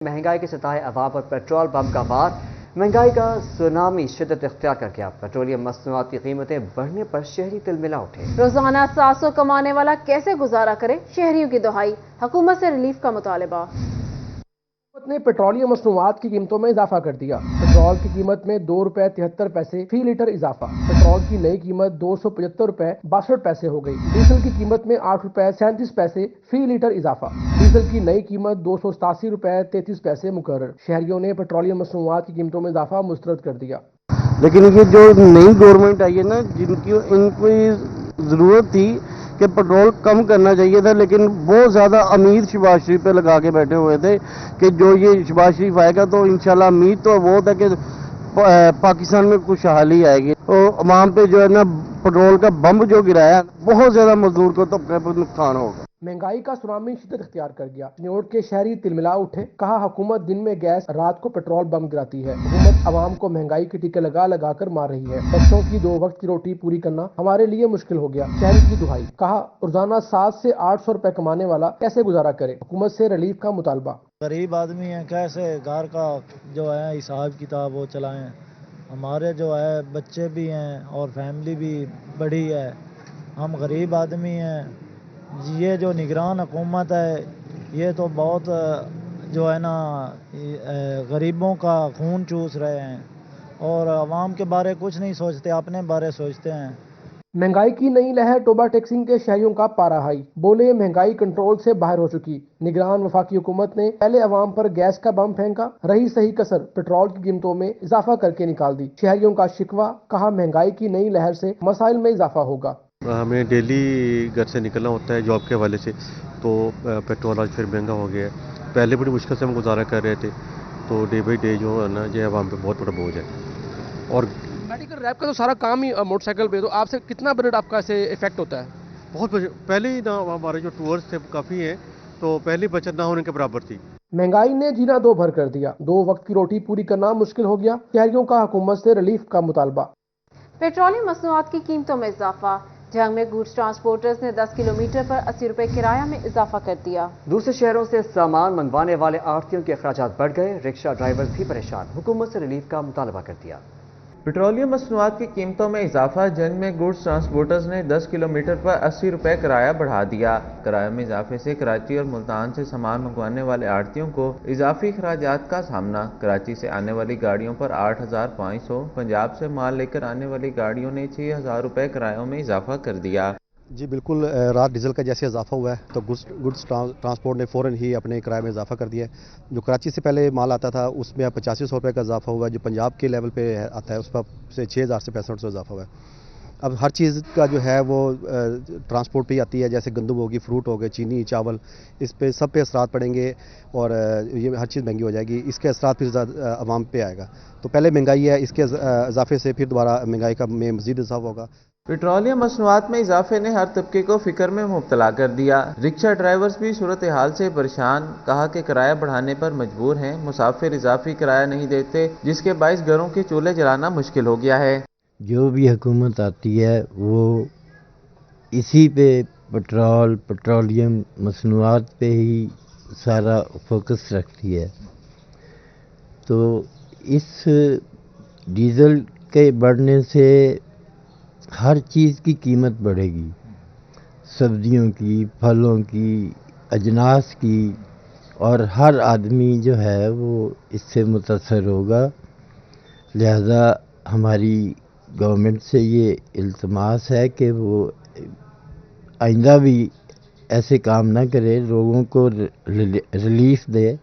महंगाई के सताए अवाम पर पेट्रोल बम का वार। महंगाई का सुनामी शिद्दत इख्तियार कर गया। पेट्रोलियम मसनूआत की कीमतें बढ़ने पर शहरी तिलमिला उठे। रोजाना 700 कमाने वाला कैसे गुजारा करे, शहरियों की दुहाई। हुकूमत से रिलीफ का मुतालबा। हुकूमत ने पेट्रोलियम मसनूआत की कीमतों में इजाफा कर दिया। पेट्रोल की कीमत में ₹2.73 फी लीटर इजाफा। पेट्रोल की नई कीमत ₹275.62 हो गई। डीजल की कीमत में ₹8.37 फी लीटर इजाफा। डीजल की नई कीमत ₹287.33 मुकर्रर। शहरियों ने पेट्रोलियम मसनूआत की कीमतों में इजाफा मुस्तरद कर दिया। लेकिन ये जो नई गवर्नमेंट आई है ना, इनको जरूरत थी कि पेट्रोल कम करना चाहिए था, लेकिन बहुत ज़्यादा उम्मीद शहबाज शरीफ पे लगा के बैठे हुए थे कि जो ये शहबाज शरीफ आएगा तो इंशाल्लाह उम्मीद तो बहुत है कि पाकिस्तान में खुशहाली आएगी। तो अवाम पे जो है ना पेट्रोल का बम जो गिराया, बहुत ज़्यादा मजदूर को तो अपने पर नुकसान होगा। महंगाई का सुनामी शिद्दत इख्तियार कर गया। न्यूयॉर्क के शहरी तिलमिला उठे। कहा हुकूमत दिन में गैस, रात को पेट्रोल बम गिराती है। हुकूमत अवाम को महंगाई के टीके लगा लगा कर मार रही है। बच्चों की 2 वक्त की रोटी पूरी करना हमारे लिए मुश्किल हो गया। शहरी की दुहाई। कहा रोजाना 700 से 800 रुपए कमाने वाला कैसे गुजारा करे। हुकूमत से रिलीफ का मुतालबा। गरीब आदमी है, कैसे घर का जो है हिसाब किताब वो चलाएं। हमारे जो है बच्चे भी हैं और फैमिली भी बड़ी है, हम गरीब आदमी हैं। ये जो निगरान हुकूमत है ये तो बहुत जो है ना गरीबों का खून चूस रहे हैं और आवाम के बारे कुछ नहीं सोचते, अपने बारे सोचते हैं। महंगाई की नई लहर टोबा टैक्सिंग के शहरियों का पारा हाई। बोले महंगाई कंट्रोल से बाहर हो चुकी। निगरान वफाकी हुकूमत ने पहले अवाम पर गैस का बम फेंका, रही सही कसर पेट्रोल की कीमतों में इजाफा करके निकाल दी। शहरियों का शिकवा। कहा महंगाई की नई लहर से मसाइल में इजाफा होगा। हमें डेली घर से निकलना होता है जॉब के हवाले से, तो पेट्रोल आज फिर महंगा हो गया है। पहले बड़ी मुश्किल से हम गुजारा कर रहे थे, तो डे बाई डे जो है ना जो आवाम पे बहुत बड़ा बोझ है। और मेडिकल रैप का तो सारा काम ही मोटरसाइकिल पे, तो आपसे कितना बजट आपका ऐसे इफेक्ट होता है? बहुत पहले ही ना हमारे जो टूर्स थे काफ़ी हैं, तो पहली बचत ना होने के बराबर थी। महंगाई ने जीना दो भर कर दिया। 2 वक्त की रोटी पूरी करना मुश्किल हो गया। शहरियों का हुकूमत से रिलीफ का मुतालबा। पेट्रोलियम मसनूआत की कीमतों में इजाफा। जंग में गुड्स ट्रांसपोर्टर्स ने 10 किलोमीटर पर 80 रुपए किराया में इजाफा कर दिया। दूसरे शहरों से सामान मंगवाने वाले आढ़तियों के अखराजात बढ़ गए। रिक्शा ड्राइवर्स भी परेशान। हुकूमत से रिलीफ का मुतालबा कर दिया। पेट्रोलियम मसनूआत की कीमतों में इजाफा। जंग में गुड्स ट्रांसपोर्टर्स ने 10 किलोमीटर पर 80 रुपए किराया बढ़ा दिया। किराए में इजाफे से कराची और मुल्तान से सामान मंगवाने वाले आढ़तियों को इजाफी खराजात का सामना। कराची से आने वाली गाड़ियों पर 8,500, पंजाब से माल लेकर आने वाली गाड़ियों ने 6,000 रुपए किरायों में इजाफा कर दिया। जी बिल्कुल, रात डीजल का जैसे इजाफा हुआ है तो गुड्स ट्रांसपोर्ट ने फ़ौरन ही अपने किराए में इजाफा कर दिया है। जो कराची से पहले माल आता था उसमें अब 8500 रुपये का इजाफा हुआ है। जो पंजाब के लेवल पे आता है उस पर से 6,000 से 6500 इजाफा हुआ है। अब हर चीज़ का जो है वो ट्रांसपोर्ट पे ही आती है, जैसे गंदम होगी, फ्रूट हो गए, चीनी, चावल, इस पे सब पे असरात पड़ेंगे और ये हर चीज़ महंगी हो जाएगी। इसके असरात फिर आवाम पे आएगा। तो पहले महंगाई है, इसके इजाफे से फिर दोबारा महंगाई का में मज़ीद इजाफा होगा। पेट्रोलियम मसनूआत में इजाफे ने हर तबके को फिक्र में मुब्तला कर दिया। रिक्शा ड्राइवर्स भी सूरत हाल से परेशान। कहा कि किराया बढ़ाने पर मजबूर हैं। मुसाफिर इजाफी किराया नहीं देते, जिसके बाइस घरों के चूल्हे जलाना मुश्किल हो गया है। जो भी हुकूमत आती है वो इसी पे पेट्रोलियम मसनूआत पे ही सारा फोकस रखती है। तो इस डीज़ल के बढ़ने से हर चीज़ की कीमत बढ़ेगी, सब्जियों की, फलों की, अजनास की, और हर आदमी जो है वो इससे मुतासर होगा। लिहाजा हमारी गवर्नमेंट से ये इल्तमास है कि वो आइंदा भी ऐसे काम ना करे, लोगों को रिलीफ दे।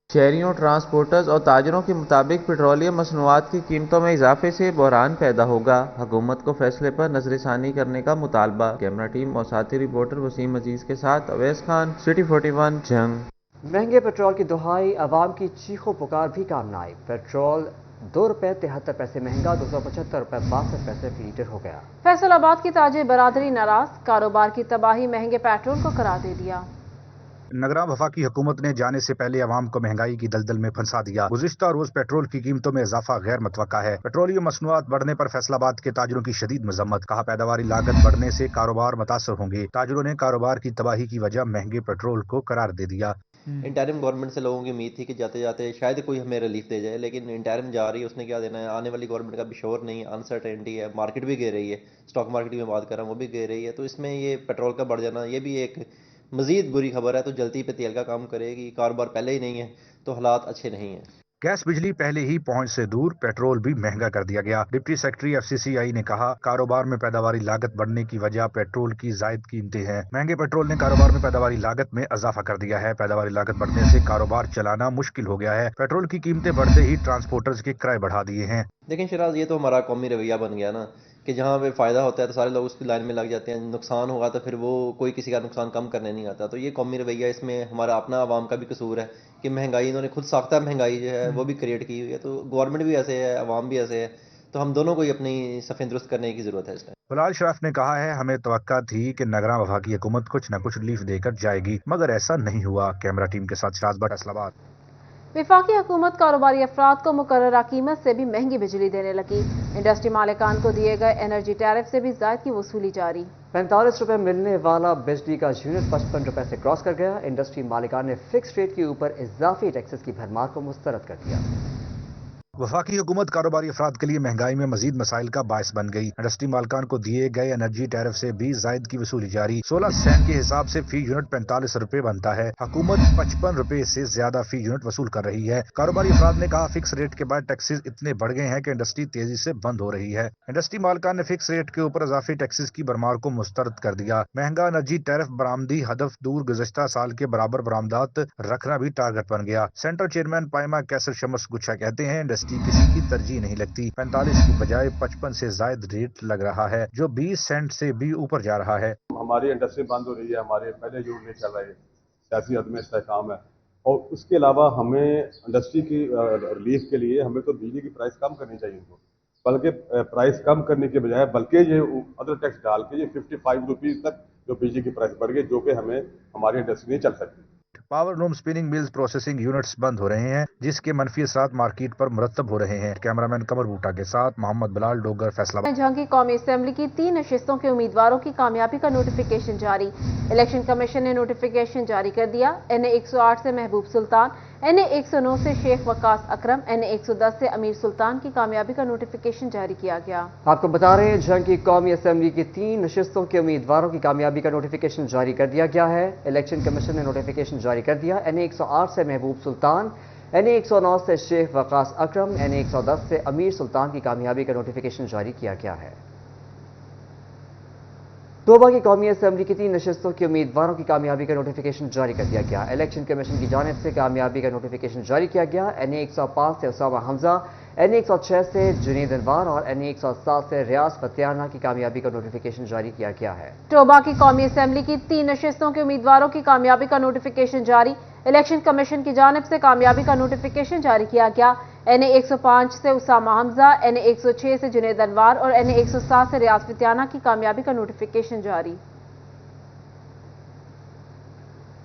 शहरियों, ट्रांसपोर्टर्स और ताजरों के मुताबिक पेट्रोलियम मसनूआत की कीमतों में इजाफे से बहरान पैदा होगा। हुकूमत को फैसले पर नजरसानी करने का मुतालबा। कैमरा टीम और साथी रिपोर्टर वसीम अजीज के साथ अवैस खान, सिटी 41, जंग। महंगे पेट्रोल की दुहाई, अवाम की चीखों पुकार भी काम न आई। पेट्रोल ₹2.73 महंगा, 275 रुपए 62 पैसे फी लीटर हो गया। फैसलाबाद की ताजिर बरादरी नाराज। कारोबार की तबाही महंगे पेट्रोल को करार दे दिया। नगरान वफाकी हुकूमत ने जाने से पहले अवाम को महंगाई की दलदल में फंसा दिया। गुज़िश्ता रोज पेट्रोल की कीमतों में इजाफा गैर मुतवक्का है। पेट्रोलियम मसनूआत बढ़ने पर फैसलाबाद के ताजरों की शदीद मजम्मत। कहा पैदावारी लागत बढ़ने से कारोबार मुतासर होंगे। ताजरों ने कारोबार की तबाही की वजह महंगे पेट्रोल को करार दे दिया। इंटरिम गवर्नमेंट से लोगों की उम्मीद थी कि जाते जाते शायद कोई हमें रिलीफ दे जाए, लेकिन इंटरिम जा रही है, उसने क्या देना है, आने वाली गवर्नमेंट का भी श्योर नहीं है, अनसर्टेनिटी है, मार्केट भी गिर रही है, स्टॉक मार्केट की मैं बात कर रहा हूँ वो भी गिर रही है, तो इसमें ये पेट्रोल का बढ़ जाना ये भी एक मजीद बुरी खबर है। तो जल्दी पे तेल का काम करेगी, कारोबार पहले ही नहीं है तो हालात अच्छे नहीं हैं। गैस बिजली पहले ही पहुंच से दूर, पेट्रोल भी महंगा कर दिया गया। डिप्टी सेक्रेटरी एफसीसीआई ने कहा, कारोबार में पैदावारी लागत बढ़ने की वजह पेट्रोल की जायद कीमतें हैं। महंगे पेट्रोल ने कारोबार में पैदावारी लागत में इजाफा कर दिया है। पैदावारी लागत बढ़ने से कारोबार चलाना मुश्किल हो गया है। पेट्रोल की कीमतें बढ़ते ही ट्रांसपोर्टर्स के किराए बढ़ा दिए हैं। लेकिन शराज ये तो हमारा कौमी रवैया बन गया ना कि जहाँ पे फ़ायदा होता है तो सारे लोग उसकी लाइन में लग जाते हैं, नुकसान होगा तो फिर वो कोई किसी का नुकसान कम करने नहीं आता। तो ये कौमी रवैया, इसमें हमारा अपना आवाम का भी कसूर है कि महंगाई इन्होंने खुद साख्ता महंगाई जो है वो भी क्रिएट की हुई है। तो गवर्नमेंट भी ऐसे है, आवाम भी ऐसे है, तो हम दोनों को ही अपनी सफ़ें दुरुस्त करने की ज़रूरत है इस टाइम। बिलाल शराफ ने कहा है, हमें तवक्का थी कि नगरा वफाकी हुकूमत कुछ न कुछ रिलीफ देकर जाएगी, मगर ऐसा नहीं हुआ। कैमरा टीम के साथ शराज भट्ट, फैसलाबाद। वफाकी हुकूमत कारोबारी अफराद को मुकर्ररा कीमत से भी महंगी बिजली देने लगी। इंडस्ट्री मालिकान को दिए गए एनर्जी टैरिफ से भी ज़ायद की वसूली जारी। 45 रुपए मिलने वाला बिजली का यूनिट 55 रुपए से क्रॉस कर गया। इंडस्ट्री मालिकान ने फिक्स रेट के ऊपर इजाफी टैक्सेस की भरमार को मुस्तरद कर दिया। वफाकी हुकूमत कारोबारी अफराद के लिए महंगाई में मजीद मसाइल का बायस बन गई। इंडस्ट्री मालकान को दिए गए एनर्जी टैरिफ से भी जायद की वसूली जारी। 16 सेंट के हिसाब से फी यूनिट 45 रुपए बनता है। हुकूमत 55 रुपए से ज्यादा फी यूनिट वसूल कर रही है। कारोबारी अफराद ने कहा, फिक्स रेट के बाद टैक्सेस इतने बढ़ गए हैं कि इंडस्ट्री तेजी से बंद हो रही है। इंडस्ट्री मालकान ने फिक्स रेट के ऊपर इजाफी टैक्सेस की भरमार को मुस्तरद कर दिया। महंगा एनर्जी टैरिफ बरामदी हदफ दूर गुज़श्ता साल के बराबर बरामदात रखना भी टारगेट बन गया। सेंट्रल चेयरमैन पाइमा कैसर शमस गुच्छा कहते हैं, इंडस्ट्री किसी की तरजीह नहीं लगती। 45 की बजाय 55 से जायद रेट लग रहा है, जो 20 सेंट से भी ऊपर जा रहा है। हमारी इंडस्ट्री बंद हो रही है, हमारे पहले यूनिट नहीं चल रहे, सियासी अदम इस्तेहकाम है, और उसके अलावा हमें इंडस्ट्री की रिलीफ के लिए हमें तो बिजली की प्राइस कम करनी चाहिए उनको, बल्कि प्राइस कम करने के बजाय बल्कि ये अदर टैक्स डाल के ये 55 रुपीज़ तक जो बिजली की प्राइस बढ़ गई, जो कि हमें हमारी इंडस्ट्री नहीं चल सकती। Power loom, spinning mills, processing units बंद हो रहे हैं, जिसके मनफी असरात मार्केट पर मुरतब हो रहे हैं। कैमरामैन कमर बूटा के साथ मोहम्मद बिलाल, डोगर, फैसलाबाद। झांकी कौमी असेंबली की 3 नशिस्तों के उम्मीदवारों की कामयाबी का नोटिफिकेशन जारी। इलेक्शन कमीशन ने नोटिफिकेशन जारी कर दिया। NA 108 से महबूब सुल्तान, NA 109 से शेख वकास अकरम, NA 110 से अमीर सुल्तान की कामयाबी का नोटिफिकेशन जारी किया गया। आपको बता रहे हैं, झांकी कौमी असेंबली की 3 नशिस्तों के उम्मीदवारों की कामयाबी का नोटिफिकेशन जारी कर दिया गया है। इलेक्शन कमीशन ने नोटिफिकेशन जारी कर दिया। NA 108 से महबूब सुल्तान, NA 109 से शेख वकास अकरम, NA 110 से अमीर सुल्तान की कामयाबी का नोटिफिकेशन जारी किया गया है। तोबा की कौमी असेंबली की 3 नशिस्तों के उम्मीदवारों की कामयाबी का नोटिफिकेशन जारी कर दिया गया। इलेक्शन कमीशन की जानिब से कामयाबी का नोटिफिकेशन जारी किया गया। NA 105 से उसामा हमजा, NA 106 से जुनीद अनवार और NA 107 से रियाज फतियाना की कामयाबी का नोटिफिकेशन जारी किया गया है। तोबा की कौमी असेंबली की 3 नशिस्तों के उम्मीदवारों की कामयाबी का नोटिफिकेशन जारी। इलेक्शन कमीशन की जानिब से कामयाबी का नोटिफिकेशन जारी किया गया। NA 105 से उसामा हमजा, NA 106 से जुनैद अनवार और NA 107 से रियाज फतियाना की कामयाबी का नोटिफिकेशन जारी।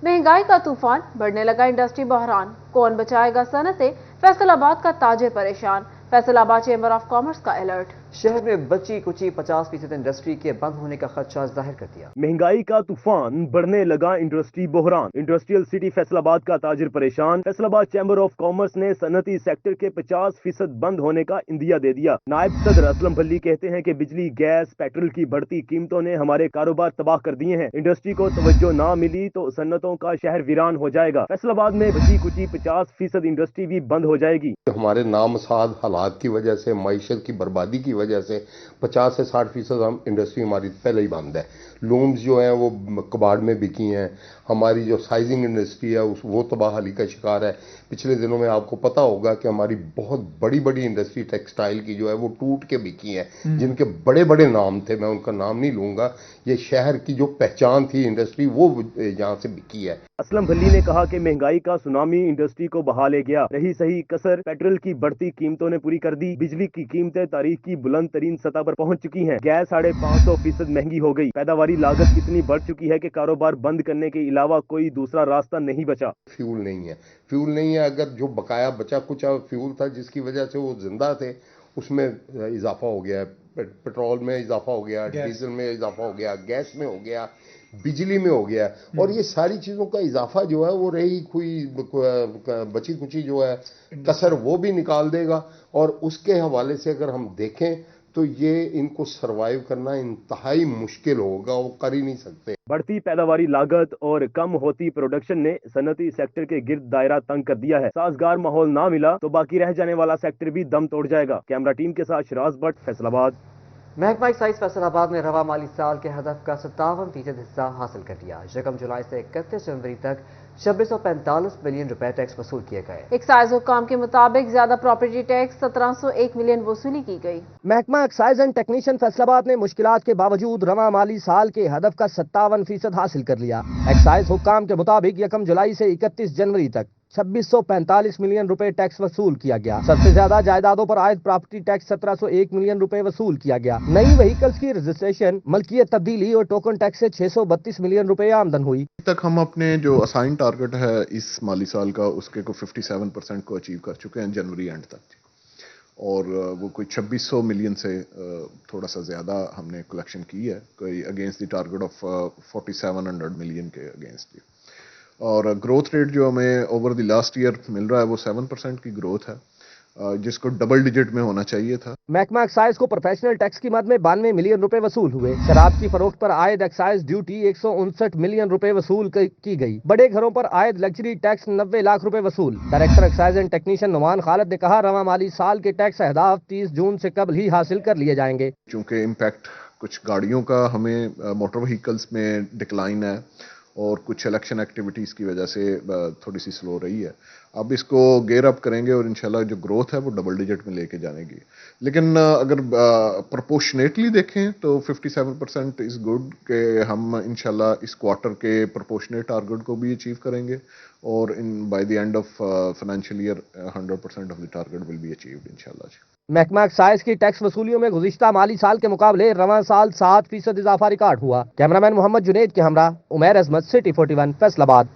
महंगाई का तूफान, बढ़ने लगा इंडस्ट्री बहरान, कौन बचाएगा सनतें, फैसलाबाद का ताजिर परेशान। फैसलाबाद चैम्बर ऑफ कॉमर्स का अलर्ट। शहर में बची कुची 50% इंडस्ट्री के बंद होने का खदशा जाहिर कर दिया। महंगाई का तूफान, बढ़ने लगा इंडस्ट्री बहरान, इंडस्ट्रियल सिटी फैसलाबाद का ताजिर परेशान। फैसलाबाद चैम्बर ऑफ कॉमर्स ने सनती सेक्टर के 50% बंद होने का इंदिया दे दिया। नायब सदर असलम भल्ली कहते हैं कि बिजली, गैस, पेट्रोल की बढ़ती कीमतों ने हमारे कारोबार तबाह कर दिए हैं। इंडस्ट्री को तवज्जो ना मिली तो सन्नतों का शहर वीरान हो जाएगा। फैसलाबाद में बची कुची 50% इंडस्ट्री भी बंद हो जाएगी। हमारे नामसाद हालात की वजह से, मईशत की बर्बादी की वजह से 50 से 60% हम इंडस्ट्री हमारी पहले ही बंद है। लूम्स जो हैं वो कबाड़ में बिकी हैं। हमारी जो साइजिंग इंडस्ट्री है वो तबाही का शिकार है। पिछले दिनों में आपको पता होगा कि हमारी बहुत बड़ी बड़ी इंडस्ट्री टेक्सटाइल की जो है वो टूट के बिकी है, जिनके बड़े बड़े नाम थे, मैं उनका नाम नहीं लूंगा। ये शहर की जो पहचान थी इंडस्ट्री, वो यहाँ से बिकी है। असलम भल्ली ने कहा कि महंगाई का सुनामी इंडस्ट्री को बहा ले गया। रही सही कसर पेट्रोल की बढ़ती कीमतों ने पूरी कर दी। बिजली की कीमतें तारीख की बुलंद तरीन सतह पर पहुंच चुकी हैं। गैस 550% महंगी हो गई। पैदावारी लागत इतनी बढ़ चुकी है कि कारोबार बंद करने के अलावा कोई दूसरा रास्ता नहीं बचा। फ्यूल नहीं है, फ्यूल नहीं है। अगर जो बकाया बचा कुछ फ्यूल था जिसकी वजह से वो जिंदा थे, उसमें इजाफा हो गया है। पेट्रोल में इजाफा हो गया, डीजल में इजाफा हो गया, गैस में हो गया, बिजली में हो गया है, और ये सारी चीज़ों का इजाफा जो है वो रही कोई बची कुची जो है कसर वो भी निकाल देगा, और उसके हवाले से अगर हम देखें तो ये इनको सरवाइव करना इंतहाई मुश्किल होगा, वो कर ही नहीं सकते। बढ़ती पैदावारी लागत और कम होती प्रोडक्शन ने सनती सेक्टर के गिर्द दायरा तंग कर दिया है। साजगार माहौल ना मिला तो बाकी रह जाने वाला सेक्टर भी दम तोड़ जाएगा। कैमरा टीम के साथ शिराज भट्ट, फैसलाबाद। महकमा एक्साइज फैसलाबाद ने रवा माली साल के हदफ का 57% हिस्सा हासिल कर लिया। 1 जुलाई से 31 जनवरी तक 2645 मिलियन रुपए टैक्स वसूल किए गए। एक्साइज हुक्काम के मुताबिक ज्यादा प्रॉपर्टी टैक्स 1701 मिलियन वसूली की गई। महकमा एक्साइज एंड टेक्नीशियन फैसलाबाद ने मुश्किलात के बावजूद रवा माली साल के हदफ का 57% हासिल कर लिया। एक्साइज हुक्काम के मुताबिक 1 जुलाई से 31 जनवरी तक 2645 मिलियन रुपए टैक्स वसूल किया गया। सबसे ज्यादा जायदादों पर आयद प्रॉपर्टी टैक्स 1701 मिलियन रुपए वसूल किया गया। नई व्हीकल्स की रजिस्ट्रेशन, मलकियत तब्दीली और टोकन टैक्स से 632 मिलियन रुपए आमदन हुई। तक हम अपने जो असाइन टारगेट है इस माली साल का उसके को 57% को अचीव कर चुके हैं जनवरी एंड तक, और वो कोई 2600 मिलियन से थोड़ा सा ज़्यादा हमने कलेक्शन की है, कोई against the target of 4700 million के अगेंस्ट। और ग्रोथ रेट जो हमें ओवर द लास्ट ईयर मिल रहा है वो 7% की ग्रोथ है, जिसको डबल डिजिट में होना चाहिए था। महकमा एक्साइज को प्रोफेशनल टैक्स की मद में 92 मिलियन रुपए वसूल हुए। शराब की फरोख्त पर आयद एक्साइज ड्यूटी 159 मिलियन रुपए वसूल की गई। बड़े घरों पर आयद लग्जरी टैक्स 90 लाख रुपए वसूल। Director excise and technician Noman Khalid ने कहा, रवा माली साल के टैक्स अहदाफ 30 जून से कबल ही हासिल कर लिए जाएंगे। चूँकि इम्पैक्ट कुछ गाड़ियों का हमें मोटर व्हीकल्स में डिक्लाइन है और कुछ इलेक्शन एक्टिविटीज़ की वजह से थोड़ी सी स्लो रही है, अब इसको गेयर अप करेंगे और इंशाल्लाह जो ग्रोथ है वो डबल डिजिट में लेके जानेगी। लेकिन अगर प्रोपोर्शनेटली देखें तो 57% इज़ गुड कि हम इंशाल्लाह इस क्वार्टर के प्रोपोर्शनेट टारगेट को भी अचीव करेंगे, और in by the end of financial year 100% of the target will be achieved इंशाल्लाह। महकमा एक्साइज की टैक्स वसूलियों में गुज़िश्ता माली साल के मुकाबले रवां साल 7% इजाफा रिकॉर्ड हुआ। कैमरामैन मोहम्मद जुनेद के हमरा उमैर अजमत, सिटी 41, फैसलाबाद।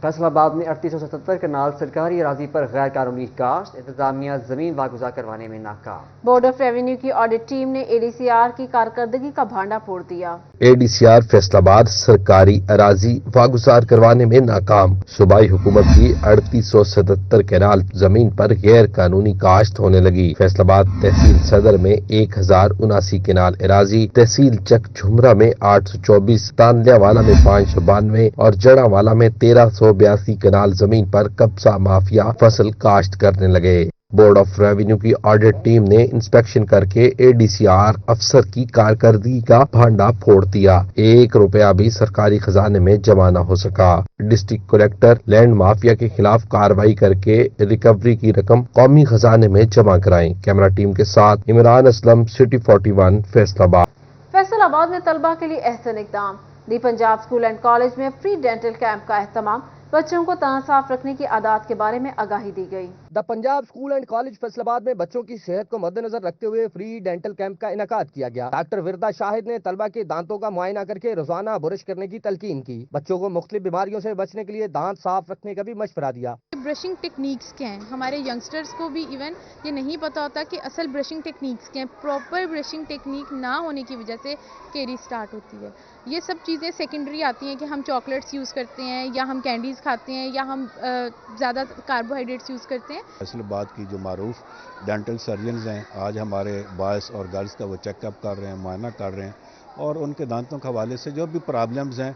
फैसलाबाद में 3877 कनाल सरकारी अराजी पर गैर कानूनी काश्त, इंतजामिया जमीन वागुजार करवाने में नाकाम। बोर्ड ऑफ रेवेन्यू की ऑडिट टीम ने एडीसीआर की कारकर्दगी का भांडा फोड़ दिया। एडीसीआर फैसलाबाद सरकारी अराजी वागुजार करवाने में नाकाम। सूबाई हुकूमत की 3877 कनाल जमीन पर गैर कानूनी काश्त होने लगी। फैसलाबाद तहसील सदर में 1079 कनाल अराजी, तहसील चक झुमरा में 824, तानलियावाला में 592 और जड़ावाला में 1382 कनाल जमीन पर कब्जा माफिया फसल काश्त करने लगे। बोर्ड ऑफ रेवेन्यू की ऑडिट टीम ने इंस्पेक्शन करके एडीसीआर अफसर की कारकर्दगी का भांडा फोड़ दिया। 1 रुपया भी सरकारी खजाने में जमा न हो सका। डिस्ट्रिक्ट कलेक्टर लैंड माफिया के खिलाफ कार्रवाई करके रिकवरी की रकम कौमी खजाने में जमा कराएं। कैमरा टीम के साथ इमरान असलम, सिटी 41, फैसलाबाद। फैसलाबाद में तलबा के लिए अहसन इकदाम। दी पंजाब स्कूल एंड कॉलेज में फ्री डेंटल कैंप का एहतमाम। बच्चों को तना साफ रखने की आदत के बारे में आगाही दी गई। The Punjab school and college Faisalabad में बच्चों की सेहत को मद्देनजर रखते हुए फ्री डेंटल कैंप का इनेकाद किया गया। डॉक्टर विरदा शाहिद ने तलबा के दांतों का मुआयना करके रोजाना बुरश करने की तलकीन की। बच्चों को मुख्तलिफ बीमारियों से बचने के लिए दांत साफ रखने का भी मशवरा दिया। ब्रशिंग टेक्निक्स क्या हैं, हमारे यंगस्टर्स को भी इवन ये नहीं पता होता कि असल ब्रशिंग टेक्निक्स क्या हैं। प्रॉपर ब्रशिंग टेक्निक ना होने की वजह से केरी स्टार्ट होती है। ये सब चीज़ें सेकेंडरी आती हैं कि हम चॉकलेट्स यूज़ करते हैं या हम कैंडीज़ खाते हैं या हम ज़्यादा कार्बोहाइड्रेट्स यूज़ करते हैं। फैसलाबाद की जो मारूफ डेंटल सर्जन्स हैं, आज हमारे बॉयज़ और गर्ल्स का वो चेकअप कर रहे हैं, मुआयना कर रहे हैं, और उनके दांतों के हवाले से जो भी प्रॉब्लम्स हैं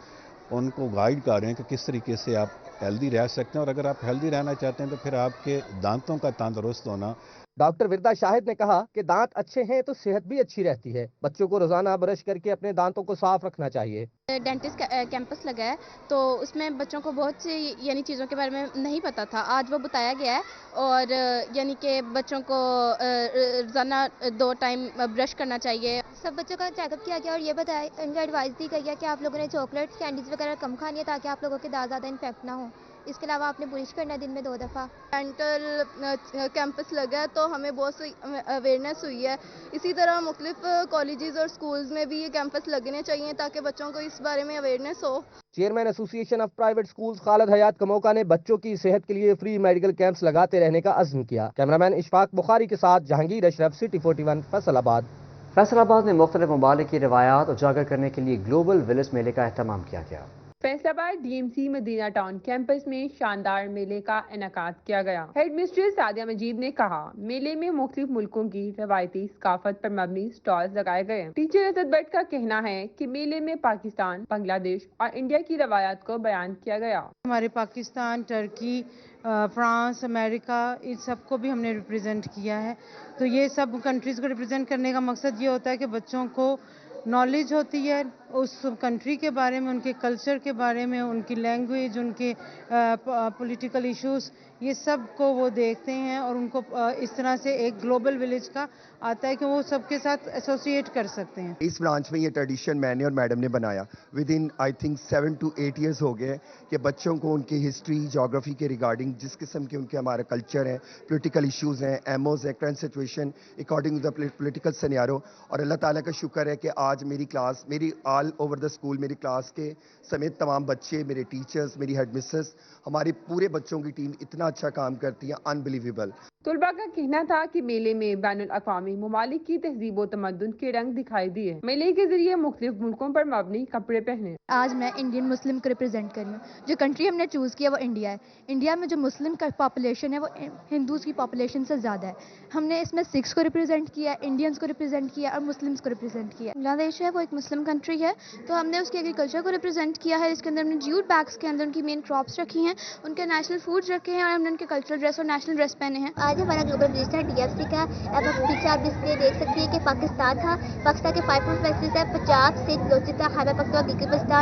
उनको गाइड कर रहे हैं कि किस तरीके से आप हेल्दी रह सकते हैं, और अगर आप हेल्दी रहना चाहते हैं तो फिर आपके दांतों का तंदुरुस्त होना। डॉक्टर विरदा शाहिद ने कहा कि दांत अच्छे हैं तो सेहत भी अच्छी रहती है। बच्चों को रोजाना ब्रश करके अपने दांतों को साफ रखना चाहिए। डेंटिस्ट कैंपस लगा है तो उसमें बच्चों को बहुत सी यानी चीज़ों के बारे में नहीं पता था, आज वो बताया गया है। और यानी कि बच्चों को रोजाना 2 टाइम ब्रश करना चाहिए। सब बच्चों का चेकअप किया गया और ये बताया, इनको एडवाइस दी गई है कि आप लोगों ने चॉकलेट्स, कैंडीज़ वगैरह कम खानी है ताकि आप लोगों के दांत ज़्यादा इन्फेक्ट ना हो। इसके अलावा आपने ब्रश करना है दिन में 2 दफ़ा। डेंटल कैंपस लगा है तो हमें बहुत सी अवेयरनेस हुई है। इसी तरह मुख्तलिफ कॉलेजेस और स्कूल्स में भी ये कैंपस लगने चाहिए ताकि बच्चों को इस बारे में अवेयरनेस हो। Chairman association of private schools Khalid Hayat Kamoka ने बच्चों की सेहत के लिए फ्री मेडिकल कैंप्स लगाते रहने का अज़्म किया। कैमरामैन इशफाक बुखारी के साथ जहांगीर अशरफ, सिटी 41, फैसलाबाद। फैसल आबाद में मुख्तलिफ ममालिक की रवायात उजागर करने के लिए ग्लोबल विलेज मेले का अहतमाम किया गया। Faisalabad DMC Madina town campus में शानदार मेले का इनेकाद किया गया। हेड मिस्ट्रेस सादिया मजीद ने कहा, मेले में मुख्तलिफ मुल्कों की रवायती सकाफत पर मबनी स्टॉल्स लगाए गए। टीचर असद भट्ट का कहना है कि मेले में पाकिस्तान, बांग्लादेश और इंडिया की रवायात को बयान किया गया। हमारे पाकिस्तान, टर्की, फ्रांस, अमेरिका, इन सबको भी हमने रिप्रेजेंट किया है। तो ये सब कंट्रीज़ को रिप्रेजेंट करने का मकसद ये होता है कि बच्चों को नॉलेज होती है उस कंट्री के बारे में, उनके कल्चर के बारे में, उनकी लैंग्वेज, उनके पॉलिटिकल इश्यूज, ये सब को वो देखते हैं और उनको इस तरह से एक ग्लोबल विलेज का आता है कि वो सबके साथ एसोसिएट कर सकते हैं। इस ब्रांच में ये ट्रेडिशन मैंने और मैडम ने बनाया। With in I think 7 to 8 years हो गए कि बच्चों को उनकी हिस्ट्री, ज्योग्राफी के रिगार्डिंग जिस किस्म के उनके हमारा कल्चर है, पॉलिटिकल इश्यूज हैं, एमओज है, current situation according to the political scenario, और अल्लाह ताला का शुक्र है कि आज मेरी क्लास, मेरी ऑल ओवर द स्कूल, मेरी क्लास के समेत तमाम बच्चे, मेरे टीचर्स, मेरी हेड मिसेस, हमारी पूरे बच्चों की टीम इतना अच्छा काम करती है, अनबिलीवेबल। तुलबा का कहना था कि मेले में बैनुल अक़वामी ममालिक की तहजीब व तमद्दुन के रंग दिखाई दिए। मेले के जरिए मुख्तलिफ मुल्कों पर मबनी कपड़े पहने। आज मैं इंडियन मुस्लिम को रिप्रेजेंट कर रही हूँ। जो कंट्री हमने चूज़ किया वो इंडिया है। इंडिया में जो मुस्लिम का पॉपुलेशन है वो हिंदूज की पॉपुलेशन से ज़्यादा है। हमने इसमें सिख्स को रिप्रेजेंट किया, इंडियंस को रिप्रेजेंट किया और मुस्लिम्स को रिप्रेजेंट किया। बांग्लादेश है वो एक मुस्लिम कंट्री है, तो हमने उसके एग्रीकल्चर को रिप्रेजेंट किया है, जिसके अंदर हमने जूट बैग्स के अंदर उनकी मेन क्रॉप्स रखी हैं, उनके नेशनल फूड्स रखे हैं और हमने उनके कल्चरल ड्रेस और नेशनल ड्रेस पहने हैं। आज हमारा ग्लोबल विलेज था डीएफसी का। अब आप पीछे आप इसलिए देख सकते हैं कि पाकिस्तान था, पाकिस्तान के 5 प्लेसेस है, पंजाब, सिंध, बलूचिस्तान, खैबर पख्तूनख्वा, गिलगित-बल्तिस्तान।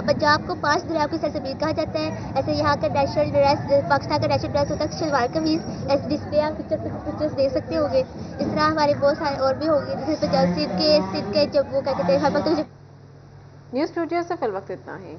पंजाब को 5 दरियाओं की सरजमीन कहा जाता है। ऐसे यहाँ का नेशनल ड्रेस, पाकिस्तान का नेशनल ड्रेस होता है शलवार कमीज। ऐसे डिस्प्ले आप पिक्चर्स देख सकते होंगे। इस तरह हमारे बहुत सारे और भी होंगे, जैसे पंजाब, सिंध के जब वो क्या कहते हैं हर वक्त। न्यूज़ स्टूडियो से फिल वक्त इतना ही।